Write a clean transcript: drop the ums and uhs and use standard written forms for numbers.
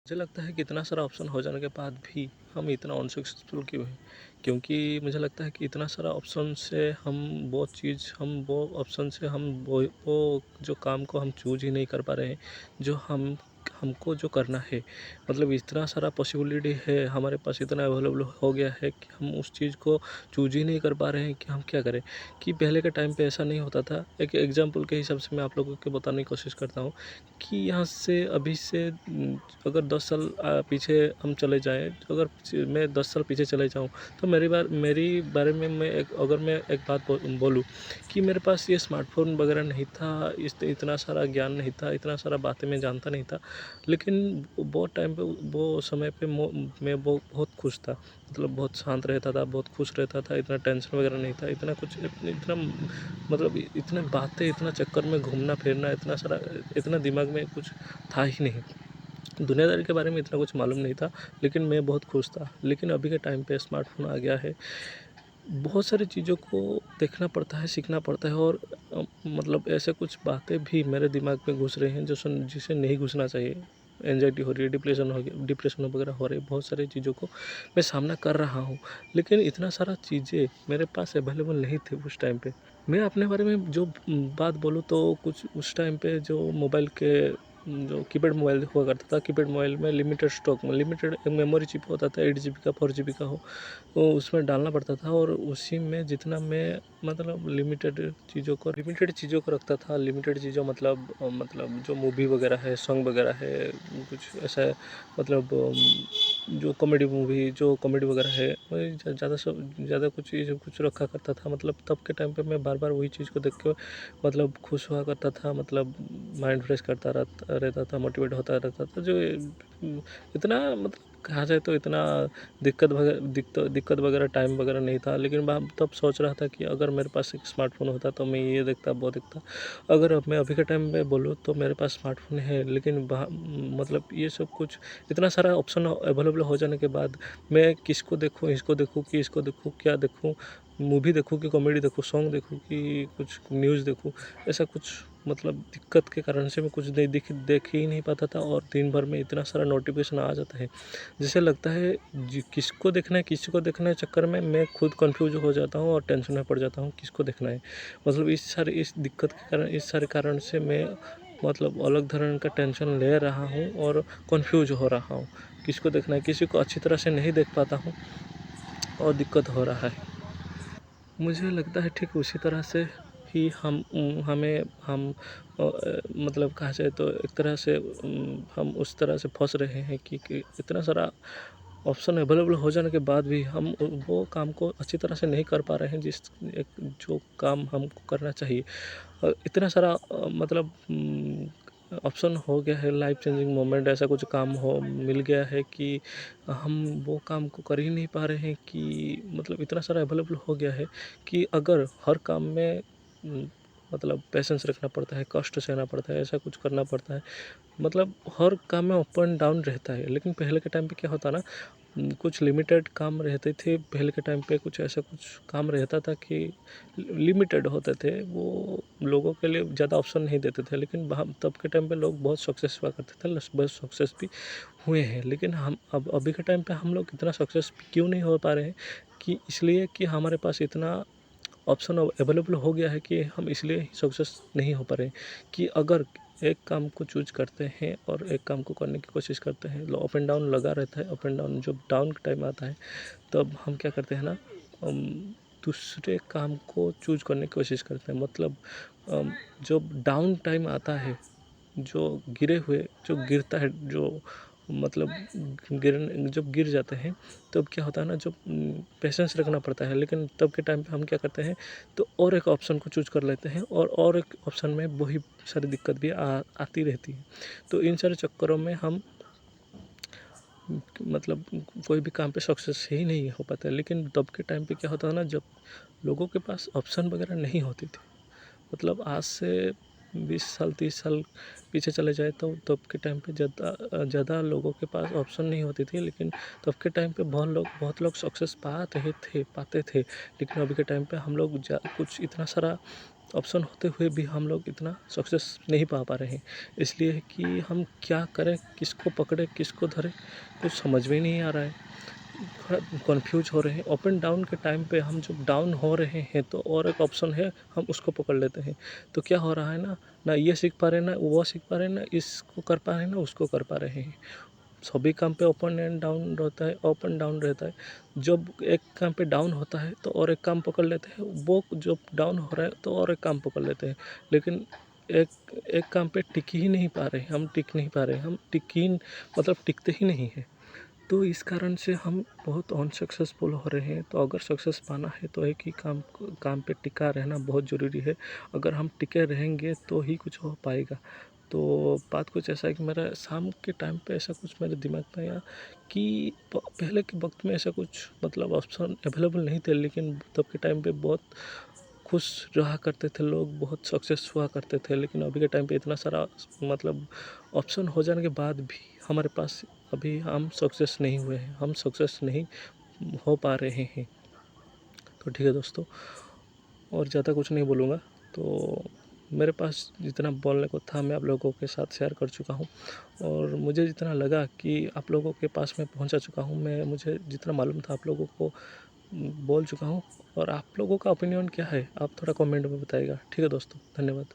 मुझे लगता है कि इतना सारा ऑप्शन हो जाने के बाद भी हम इतना अनसक्सेसफुल क्यों हैं? क्योंकि मुझे लगता है कि इतना सारा ऑप्शन से हम वो ऑप्शन से हम वो जो काम को हम चूज़ ही नहीं कर पा रहे हैं, जो हमको जो करना है। मतलब इतना सारा पॉसिबिलिटी है, हमारे पास इतना अवेलेबल हो गया है कि हम उस चीज़ को चूज़ ही नहीं कर पा रहे हैं कि हम क्या करें? कि पहले के टाइम पे ऐसा नहीं होता था। एक एग्ज़ाम्पल के हिसाब से मैं आप लोगों को बताने की कोशिश करता हूँ कि यहाँ से अभी से अगर 10 साल पीछे हम चले जाएँ, तो अगर मैं 10 साल पीछे चले जाऊँ, तो मेरी बारे में मैं एक बात बोलूँ कि मेरे पास ये स्मार्टफ़ोन वगैरह नहीं था, इतना सारा ज्ञान नहीं था, इतना सारा बातें मैं जानता नहीं था। लेकिन वो टाइम पे वो समय पे मैं वो बहुत खुश था। मतलब बहुत शांत रहता था, बहुत खुश रहता था, इतना टेंशन वगैरह नहीं था, इतना कुछ इतना मतलब इतने बातें, इतना चक्कर में घूमना-फिरना, इतना दिमाग में कुछ था ही नहीं। दुनियादारी के बारे में इतना कुछ मालूम नहीं था, लेकिन मैं बहुत खुश था। लेकिन अभी के टाइम पे स्मार्टफ़ोन आ गया है, बहुत सारी चीज़ों को देखना पड़ता है, सीखना पड़ता है और मतलब ऐसे कुछ बातें भी मेरे दिमाग में घुस रही हैं जिसे नहीं घुसना चाहिए। एंग्ज़ायटी हो रही है, डिप्रेशन वगैरह हो रही है, बहुत सारी चीज़ों को मैं सामना कर रहा हूँ। लेकिन इतना सारा चीज़ें मेरे पास अवेलेबल नहीं थे उस टाइम पे। मैं अपने बारे में जो बात बोलूँ तो कुछ उस टाइम पे जो मोबाइल के जो कीपैड मोबाइल हुआ करता था, कीपैड मोबाइल में लिमिटेड मेमोरी चिप होता था, 8 जीबी का, 4 जीबी का हो, तो उसमें डालना पड़ता था और उसी में जितना मैं मतलब लिमिटेड चीज़ों को रखता था। लिमिटेड चीज़ों मतलब जो मूवी वगैरह है, सॉन्ग वगैरह है, कुछ ऐसा मतलब जो कॉमेडी वगैरह है, वही ज़्यादा कुछ रखा करता था। मतलब तब के टाइम पे मैं बार-बार वही चीज़ को देख के मतलब खुश हुआ करता था, मतलब माइंड फ्रेश करता रहता था, मोटिवेट होता रहता था। इतना मतलब कहा जाए तो इतना दिक्कत वगैरह टाइम वगैरह नहीं था। लेकिन मैं तब सोच रहा था कि अगर मेरे पास एक स्मार्टफ़ोन होता तो मैं ये देखता, वो देखता। अगर अब मैं अभी के टाइम में बोलूँ तो मेरे पास स्मार्टफ़ोन है, लेकिन मतलब ये सब कुछ इतना सारा ऑप्शन अवेलेबल हो जाने के बाद मैं किसको देखूँ, इसको देखूँ, क्या देखूँ? मूवी देखूँ कि कॉमेडी देखूँ, सॉन्ग देखूँ कि कुछ न्यूज़ देखूँ? ऐसा कुछ मतलब दिक्कत के कारण से मैं कुछ नहीं देख ही नहीं पाता था और दिन भर में इतना सारा नोटिफ़िकेशन आ जाता है, जिससे लगता है किसको देखना है चक्कर में मैं खुद कन्फ्यूज़ हो जाता हूँ और टेंशन में पड़ जाता हूँ, किसको देखना है। मतलब इस दिक्कत के कारण, इस सारे कारण से मैं मतलब अलग धरण का टेंशन ले रहा हूँ और कन्फ्यूज़ हो रहा हूँ। किसको देखना है, किसी को अच्छी तरह से नहीं देख पाता हूँ और दिक्कत हो रहा है। मुझे लगता है ठीक उसी तरह से ही मतलब कहा जाए तो एक तरह से हम उस तरह से फँस रहे हैं कि इतना सारा ऑप्शन अवेलेबल हो जाने के बाद भी हम वो काम को अच्छी तरह से नहीं कर पा रहे हैं जो काम हमको करना चाहिए। इतना सारा मतलब ऑप्शन हो गया है, लाइफ चेंजिंग मोमेंट ऐसा कुछ काम हो मिल गया है कि हम वो काम को कर ही नहीं पा रहे हैं कि मतलब इतना सारा अवेलेबल हो गया है कि अगर हर काम में मतलब पेशेंस रखना पड़ता है, कष्ट सहना पड़ता है, ऐसा कुछ करना पड़ता है। मतलब हर काम में अप एंड डाउन रहता है। लेकिन पहले के टाइम पे क्या होता ना, कुछ लिमिटेड काम रहते थे। पहले के टाइम पे कुछ काम रहता था कि लिमिटेड होते थे, वो लोगों के लिए ज़्यादा ऑप्शन नहीं देते थे। लेकिन हम तब के टाइम पे लोग बहुत सक्सेस हुआ करते थे, बहुत सक्सेस भी हुए हैं। लेकिन हम अब अभी के टाइम पे हम लोग इतना सक्सेस क्यों नहीं हो पा रहे हैं कि इसलिए कि हमारे पास इतना ऑप्शन अवेलेबल हो गया है कि हम इसलिए ही सक्सेस नहीं हो पा रहे हैं कि अगर एक काम को चूज़ करते हैं और एक काम को करने की कोशिश करते हैं, अप एंड डाउन लगा रहता है। अप एंड डाउन जब डाउन का टाइम आता है, तब हम क्या करते हैं ना, हम दूसरे काम को चूज़ करने की कोशिश करते हैं। मतलब जब डाउन टाइम आता है, जो गिरे हुए जो गिरता है, जो मतलब जब गिर जाते हैं, तब क्या होता है ना, जब पेशेंस रखना पड़ता है। लेकिन तब के टाइम पे हम क्या करते हैं, तो और एक ऑप्शन को चूज़ कर लेते हैं और एक ऑप्शन में वही सारी दिक्कत भी आती रहती है। तो इन सारे चक्करों में हम मतलब कोई भी काम पे सक्सेस ही नहीं हो पाता है। लेकिन तब के टाइम पे क्या होता है ना, जब लोगों के पास ऑप्शन वगैरह नहीं होती थी, मतलब आज से 20 साल 30 साल पीछे चले जाए तो तब के टाइम पे ज़्यादा लोगों के पास ऑप्शन नहीं होती थी। लेकिन तब के टाइम पे बहुत लोग सक्सेस पाते थे। लेकिन अभी के टाइम पे हम लोग कुछ इतना सारा ऑप्शन होते हुए भी हम लोग इतना सक्सेस नहीं पा पा रहे हैं। इसलिए कि हम क्या करें, किसको पकड़े, किसको धरे, कुछ समझ में नहीं आ रहा है। थोड़ा कन्फ्यूज हो रहे हैं। अप एंड डाउन के टाइम पे हम जब डाउन हो रहे हैं तो और एक ऑप्शन है, हम उसको पकड़ लेते हैं। तो क्या हो रहा है ना, ना ये सीख पा रहे हैं, ना वो सीख पा रहे हैं, ना इसको कर पा रहे हैं, ना उसको कर पा रहे हैं। सभी काम पे अप एंड डाउन रहता है, अप एंड डाउन रहता है। जब एक काम पे डाउन होता है तो और एक काम पकड़ लेते हैं, वो जब डाउन हो रहा है तो और एक काम पकड़ लेते हैं। लेकिन एक एक काम पे टिक ही नहीं पा रहे, हम टिक नहीं पा रहे, हम मतलब टिकते ही नहीं हैं। तो इस कारण से हम बहुत अनसक्सेसफुल हो रहे हैं। तो अगर सक्सेस पाना है तो एक ही काम पे टिका रहना बहुत ज़रूरी है। अगर हम टिके रहेंगे तो ही कुछ हो पाएगा। तो बात कुछ ऐसा है कि मेरा शाम के टाइम पे ऐसा कुछ मेरे दिमाग में आया कि पहले के वक्त में ऐसा कुछ मतलब ऑप्शन अवेलेबल नहीं थे, लेकिन तब के टाइम पे बहुत खुश रहा करते थे लोग, बहुत सक्सेस हुआ करते थे। लेकिन अभी के टाइम पे इतना सारा मतलब ऑप्शन हो जाने के बाद भी हमारे पास अभी हम सक्सेस नहीं हुए हैं, हम सक्सेस नहीं हो पा रहे हैं। तो ठीक है दोस्तों, और ज़्यादा कुछ नहीं बोलूँगा। तो मेरे पास जितना बोलने को था मैं आप लोगों के साथ शेयर कर चुका हूँ, और मुझे जितना लगा कि आप लोगों के पास मैं पहुँचा चुका हूँ। मुझे जितना मालूम था आप लोगों को बोल चुका हूँ। और आप लोगों का ओपिनियन क्या है, आप थोड़ा कमेंट में बताइएगा। ठीक है दोस्तों, धन्यवाद।